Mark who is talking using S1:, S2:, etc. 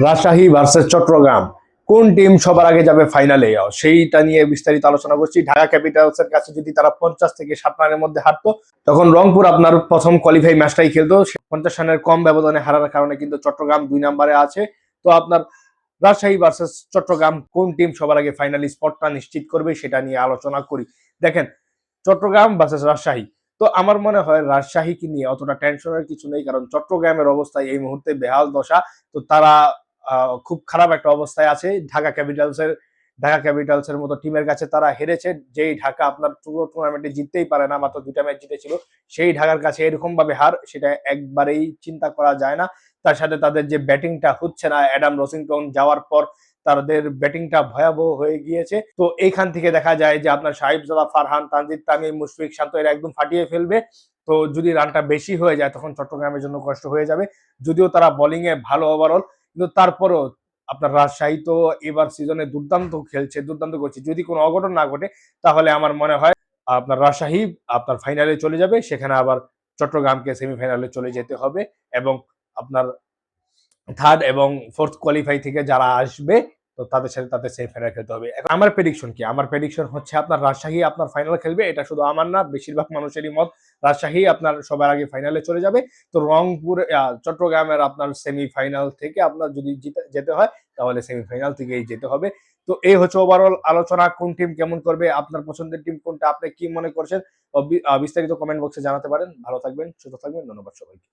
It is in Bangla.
S1: রাজশাহী ভার্সেস চট্টগ্রাম, কোন টিম সবার আগে যাবে ফাইনালে সেইটা নিয়ে বিস্তারিত আলোচনা করছি। ঢাকা ক্যাপিটালস এর কাছে যদি তারা 50 থেকে 60 রানের মধ্যে হারতো, তখন রংপুর আপনার প্রথম কোয়ালিফাই ম্যাচটাই খেলতো। 50 রানের কম ব্যবধানে হারার কারণে কিন্তু চট্টগ্রাম 2 নম্বরে আছে। তো আপনার রাজশাহী ভার্সেস চট্টগ্রাম, কোন টিম সবার আগে ফাইনালি স্পটটা নিশ্চিত করবে সেটা নিয়ে আলোচনা করি। দেখেন, চট্টগ্রাম ভার্সেস রাজশাহী, তো আমার মনে হয় রাজশাহীকে নিয়ে অতটা টেনশনের কিছু নেই, কারণ চট্টগ্রামের অবস্থা এই মুহূর্তে বেহাল দশা। তো তারা খুব খারাপ একটা অবস্থায় আছে। ঢাকা ক্যাপিটালসের মতো টিমের কাছে তারা হেরেছে, যেই ঢাকা আপনার পুরো টুর্নামেন্টে জিততেই পারে না, মাত্র 2টা ম্যাচ জিতেছিল। সেই ঢাকার কাছে এরকম ভাবে হার, সেটা একবারেই চিন্তা করা যায় না। তার সাথে তাদের যে ব্যাটিংটা হচ্ছে না, অ্যাডাম রসিংটন যাওয়ার পর তাদের ব্যাটিংটা ভয়াবহ হয়ে গিয়েছে। তো এইখান থেকে দেখা যায় যে আপনার সাহিবজাদা, ফারহান, তানজিদ তামিম, মুশফিক, শান্ত এরা একদম ফাটিয়ে ফেলবে। তো যদি রানটা বেশি হয়ে যায় তখন চট্টগ্রামের জন্য কষ্ট হয়ে যাবে। যদিও তারা বোলিং এ ভালো ওভারঅল, কিন্তু তারপরও আপনার রাজশাহী তো এবার সিজনে দুর্দান্ত খেলছে, দুর্দান্ত করছে। যদি কোনো অঘটন না ঘটে তাহলে আমার মনে হয় আপনার রাজশাহী আপনার ফাইনালে চলে যাবে। সেখানে আবার চট্টগ্রামকে সেমিফাইনালে চলে যেতে হবে, এবং আপনার থার্ড এবং ফোর্থ কোয়ালিফাই থেকে যারা আসবে, তো তাদের সাথে তাদের সেমিফাইনাল খেলতে হবে। এখন আমার প্রেডিকশন কি? আমার প্রেডিকশন হচ্ছে আপনার রাজশাহী আপনার ফাইনাল খেলবে। এটা শুধু আমার না, বেশিরভাগ মানুষেরই মত। রাজশাহী আপনার সবার আগে ফাইনালে চলে যাবে। তো রংপুর চট্টগ্রামের আপনার সেমিফাইনাল থেকে আপনার যদি যেতে হয়, তাহলে সেমিফাইনাল থেকেই যেতে হবে। তো এই হচ্ছে ওভারঅল আলোচনা। কোন টিম কেমন করবে, আপনার পছন্দের টিম কোনটা, আপনি কি মনে করছেন, বিস্তারিত কমেন্ট বক্সে জানাতে পারেন। ভালো থাকবেন, সুস্থ থাকবেন, ধন্যবাদ সবাইকে।